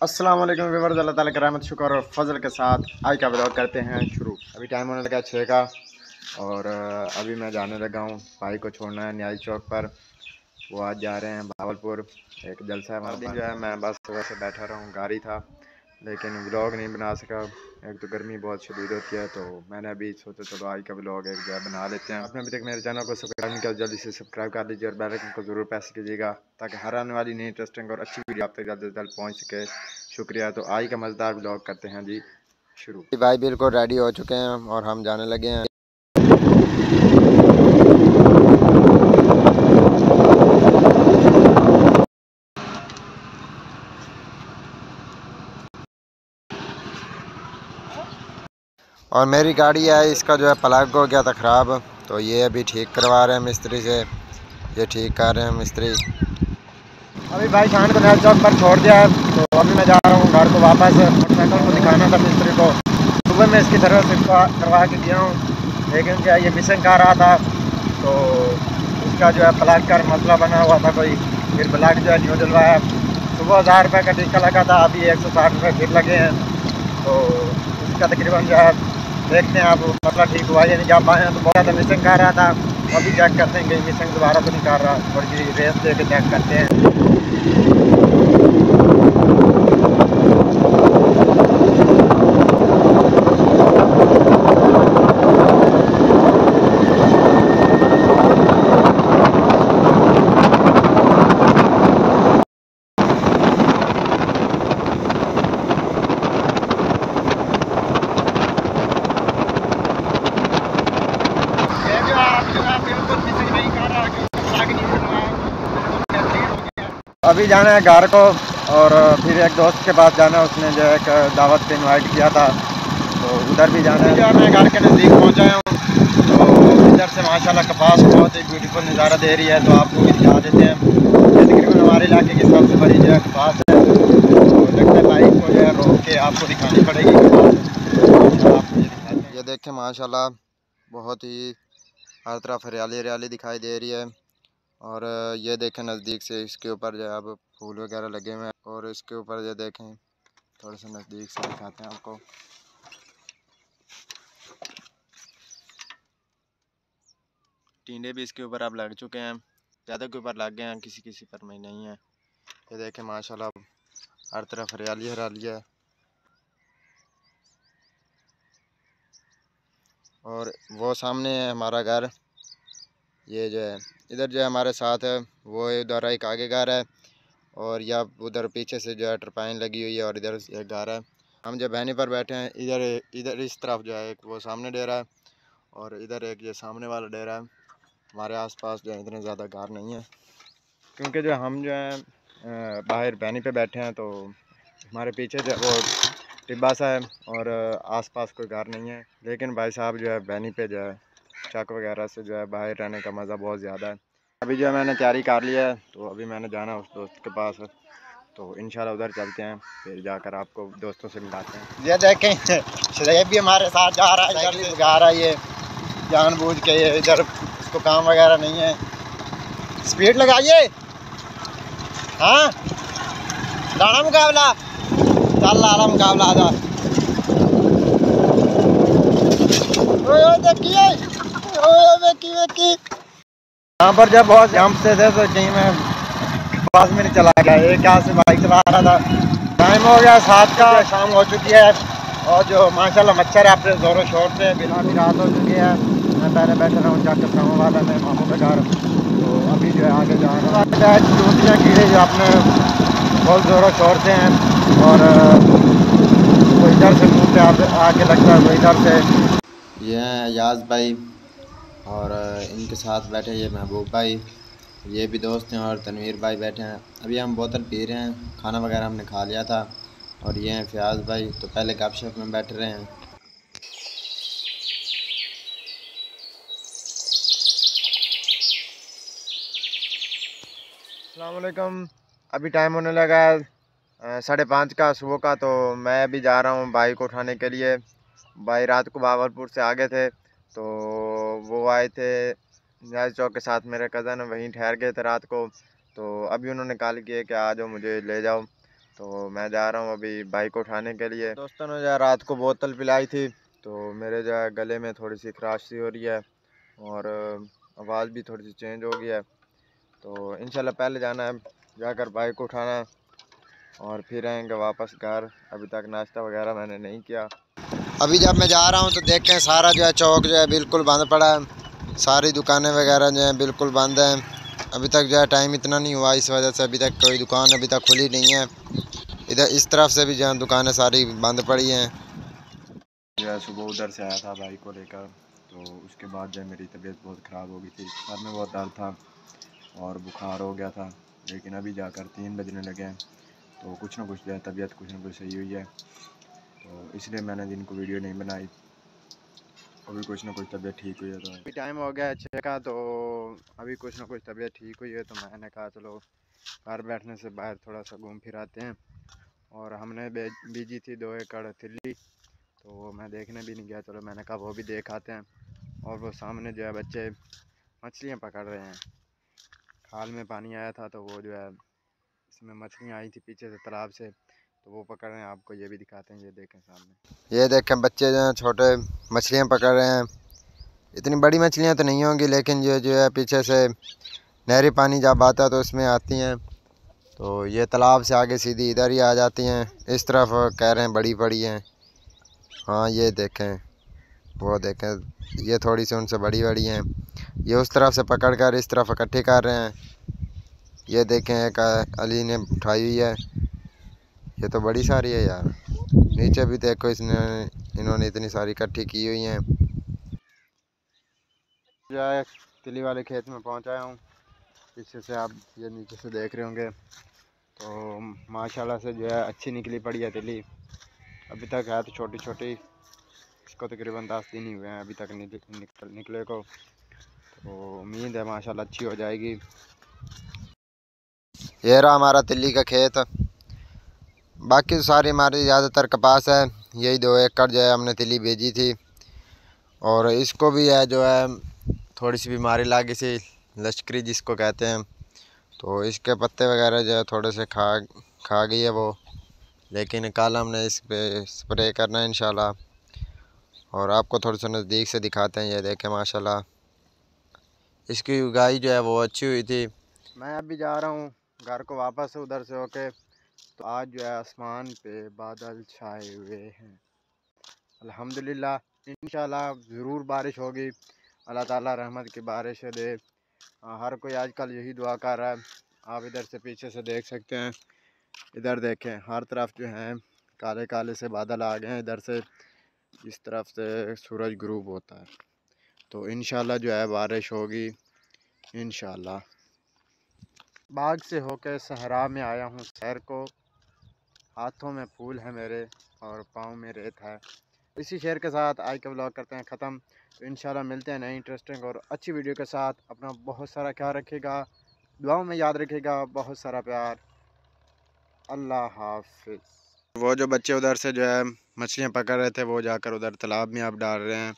अस्सलाम वालेकुम व्यूअर्स, अल्लाह ताला की रहमत शुक्र और फजल के साथ आज का ब्लॉग करते हैं शुरू। अभी टाइम होने लगा 6 का और अभी मैं जाने लगा हूँ। भाई को छोड़ना है न्याय चौक पर। वो आज जा रहे हैं भावलपुर, एक जलसा है वहाँ पर। जो है मैं बस सुबह से बैठा रहा हूँ, गाड़ी था लेकिन व्लॉग नहीं बना सका। एक तो गर्मी बहुत शदीद होती है, तो मैंने अभी सोचा चलो आज का व्लॉग एक जो है बना लेते हैं। आपने अभी तक मेरे चैनल को सब्सक्राइब नहीं किया, जल्दी से सब्सक्राइब कर लीजिए और बेल आइकन को ज़रूर प्रेस कीजिएगा ताकि हर आने वाली नई इंटरेस्टिंग और अच्छी वीडियो आप तक जल्द से जल्द पहुँच सके। शुक्रिया। तो आज का मज़ेदार व्लॉग करते हैं जी शुरू। भाई बिल्कुल रेडी हो चुके हैं और हम जाने लगे हैं। और मेरी गाड़ी है, इसका जो है प्लग हो गया था ख़राब, तो ये अभी ठीक करवा रहे हैं मिस्त्री से। ये ठीक कर रहे हैं मिस्त्री। अभी भाई शान को नया चौक पर छोड़ दिया है, तो अभी मैं जा रहा हूँ घर को वापस। मोटरसाइकिल को दिखाना था मिस्त्री को। सुबह मैं इसकी सर्विस करवा के दिया हूँ, लेकिन क्या ये मिसिंग कर रहा था, तो उसका जो है प्लग का मसला बना हुआ था कोई। फिर प्लग जो है न्यू डलवाया। सुबह 1000 रुपये का टीका लगा था, अभी 160 रुपये फिर लगे हैं। तो उसका तकरीबन जो है देखते हैं अब मतलब ठीक हुआ या नहीं। जब आए हैं तो बहुत ज़्यादा मिसिंग कर रहा था, अभी चेक करते हैं कि मिसिंग दोबारा तो नहीं कर रहा। थोड़ी सी रेस दे के चेक करते हैं। अभी जाना है घर को और फिर एक दोस्त के पास जाना है, उसने जो है एक दावत पे इनवाइट किया था, तो उधर भी जाना है। जो मैं घर के नज़दीक पहुंचा हूँ, तो इधर से माशाल्लाह कपास बहुत ही ब्यूटीफुल नज़ारा दे रही है, तो आपको भी दिखा देते हैं। ये तकरीबन हमारे इलाके की सबसे बड़ी जो है कपास है, तो लगता है बाइक को जो है रोक के आपको दिखानी पड़ेगी कपास। आपको ये दिखाते हैं। ये देखें माशाल्लाह बहुत ही हर तरफ हरियाली हरियाली दिखाई दे रही है। और ये देखें नज़दीक से इसके ऊपर जो है अब फूल वगैरह लगे हुए हैं। और इसके ऊपर ये देखें, थोड़ा सा नज़दीक से दिखाते हैं आपको। टींडे भी इसके ऊपर अब लग चुके हैं, ज़्यादा के ऊपर लग गए हैं, किसी किसी पर में नहीं है। ये देखें माशाल्लाह हर तरफ हरियाली हरियाली है। और वो सामने है हमारा घर। ये जो है इधर जो है हमारे साथ है, वो उधर एक आगे घर है और या उधर पीछे से जो है टरपाइन लगी हुई है और इधर एक घर है। हम जब बहनी पर बैठे हैं, इधर इधर इस तरफ जो है एक वो सामने डेरा है और इधर एक ये सामने वाला डेरा है। हमारे आसपास जो है इतने ज़्यादा घर नहीं है, क्योंकि जो हम जो है बाहर बहनी पे बैठे हैं, तो हमारे पीछे जो है वो टिब्बा सा है और आसपास कोई घर नहीं है। लेकिन भाई साहब जो है बहनी पे जो है चक वगैरह से जो है बाहर रहने का मज़ा बहुत ज़्यादा है। अभी जो है मैंने तैयारी कर लिया है, तो अभी मैंने जाना है उस दोस्त के पास, तो इंशाल्लाह उधर चलते हैं, फिर जाकर आपको दोस्तों से मिलाते हैं। ये देखें शरीफ भी हमारे साथ जा रहा है, इधर से भगा रहा है ये जानबूझ के। ये इधर उसको काम वगैरह नहीं है। स्पीड लगाइए। हाँ लाना मुकाबला, चल लाना मुकाबला आ जा। देखिए देखिए यहाँ पर जब बहुत जंप से थे, तो कहीं मैं पास में नहीं चला गया। एक हाथ से बाइक चला रहा था। टाइम हो गया 7 का, शाम हो चुकी है और जो माशाल्लाह मच्छर है अपने ज़ोरों शोर से बिना भी रात हो चुकी है। मैं पहले बैठा रहा हूँ जाकर गाँव वाला मेरे मामू का घर, तो अभी जो है आगे जा रहा हूँ। चूतियाँ कीड़े जो अपने बहुत ज़ोरों शोर से हैं और वो इधर से मुँह पे आके लगता है, वो इधर से। ये हैं याज भाई और इनके साथ बैठे ये महबूब भाई, ये भी दोस्त हैं, और तनवीर भाई बैठे हैं। अभी हम बोतल पी रहे हैं, खाना वगैरह हमने खा लिया था। और ये हैं फयाज भाई, तो पहले गपशप में बैठ रहे हैं। अस्सलाम वालेकुम। अभी टाइम होने लगा है 5:30 का सुबह का, तो मैं अभी जा रहा हूँ भाई को उठाने के लिए। भाई रात को भावलपुर से आ गए थे, तो वो आए थे न्याज चौक के साथ। मेरे कज़न वहीं ठहर गए थे रात को, तो अभी उन्होंने कॉल किया कि आ जाओ मुझे ले जाओ। तो मैं जा रहा हूँ अभी बाइक को उठाने के लिए। दोस्तों ने जो है रात को बोतल पिलाई थी, तो मेरे जो है गले में थोड़ी सी खराश सी हो रही है और आवाज़ भी थोड़ी सी चेंज हो गई है। तो इंशाल्लाह पहले जाना है, जाकर बाइक को उठाना है और फिर आएंगे वापस घर। अभी तक नाश्ता वगैरह मैंने नहीं किया। अभी जब मैं जा रहा हूँ तो देखें सारा जो है चौक जो है बिल्कुल बंद पड़ा है, सारी दुकानें वगैरह जो है बिल्कुल बंद हैं। अभी तक जो है टाइम इतना नहीं हुआ, इस वजह से अभी तक कोई दुकान अभी तक खुली नहीं है। इधर इस तरफ से भी जो है दुकानें सारी बंद पड़ी हैं। जो है सुबह उधर से आया था बाइक को लेकर, तो उसके बाद जो है मेरी तबीयत बहुत ख़राब हो गई थी, सर में बहुत दर्द था और बुखार हो गया था। लेकिन अभी जाकर 3 बजने लगे हैं, तो कुछ ना कुछ जो है तबीयत कुछ ना कुछ सही हुई है, तो इसलिए मैंने दिन को वीडियो नहीं बनाई। अभी कुछ ना कुछ तबीयत ठीक हुई है। तो अभी टाइम हो गया है 6 का, तो अभी कुछ ना कुछ तबीयत ठीक हुई है, तो मैंने कहा चलो घर बैठने से बाहर थोड़ा सा घूम फिर आते हैं। और हमने बीजी थी 2 एकड़ तिल्ली, तो मैं देखने भी नहीं गया, चलो मैंने कहा वो भी देख आते हैं। और वो सामने जो है बच्चे मछलियाँ पकड़ रहे हैं। खाल में पानी आया था, तो वो जो है इसमें मछलियाँ आई थी पीछे से तालाब से, तो वो पकड़ रहे हैं। आपको ये भी दिखाते हैं, ये देखें सामने, ये देखें बच्चे जो हैं छोटे मछलियाँ पकड़ रहे हैं। इतनी बड़ी मछलियाँ तो नहीं होंगी, लेकिन ये जो है पीछे से नहरी पानी जब आता है तो उसमें आती हैं, तो ये तालाब से आगे सीधी इधर ही आ जाती हैं। इस तरफ कह रहे हैं बड़ी बड़ी हैं। हाँ ये देखें, वो देखें, ये थोड़ी सी उनसे बड़ी बड़ी हैं। ये उस तरफ से पकड़ कर इस तरफ इकट्ठी कर रहे हैं। ये देखें एक अली ने उठाई हुई है, ये तो बड़ी सारी है यार। नीचे भी देखो, इन्होंने इतनी सारी इकट्ठी की हुई हैं। जो है तिली वाले खेत में पहुंचाया हूँ, पीछे से आप ये नीचे से देख रहे होंगे, तो माशाल्लाह से जो है अच्छी निकली पड़ी है तिली। अभी तक है तो छोटी छोटी, इसको तकरीबन 10 दिन ही हुए हैं अभी तक निकले को, तो उम्मीद है माशाल्लाह अच्छी हो जाएगी। ये रहा हमारा तिल्ली का खेत, बाकी तो सारी हमारी ज़्यादातर कपास है। यही 2 एकड़ जो है हमने तिल्ली भेजी थी, और इसको भी है जो है थोड़ी सी बीमारी लगी सी, लश्करी जिसको कहते हैं, तो इसके पत्ते वगैरह जो है थोड़े से खा गई है वो। लेकिन कल हमने इस पे स्प्रे करना है इंशाल्लाह, और आपको थोड़ा सा नज़दीक से दिखाते हैं। ये देखें माशाल्लाह इसकी उगाई जो है वो अच्छी हुई थी। मैं अभी जा रहा हूँ घर को वापस उधर से होके, तो आज जो है आसमान पे बादल छाए हुए हैं। अल्हम्दुलिल्लाह इंशाल्लाह ज़रूर बारिश होगी, अल्लाह ताला रहमत की बारिश दे। हर कोई आजकल यही दुआ कर रहा है। आप इधर से पीछे से देख सकते हैं, इधर देखें हर तरफ जो है काले काले से बादल आ गए हैं। इधर से इस तरफ से सूरज ग्रूब होता है, तो इंशाल्लाह जो है बारिश होगी इंशाल्लाह। बाग से होकर सहरा में आया हूँ सैर को, हाथों में फूल है मेरे और पाँव में रेत है। इसी शेर के साथ आज का व्लॉग करते हैं ख़त्म। तो इंशाल्लाह मिलते हैं नई इंटरेस्टिंग और अच्छी वीडियो के साथ। अपना बहुत सारा ख्याल रखिएगा, दुआओं में याद रखिएगा, बहुत सारा प्यार। अल्लाह हाफिज़। वो जो बच्चे उधर से जो है मछलियाँ पकड़ रहे थे, वो जाकर उधर तालाब में अब डाल रहे हैं।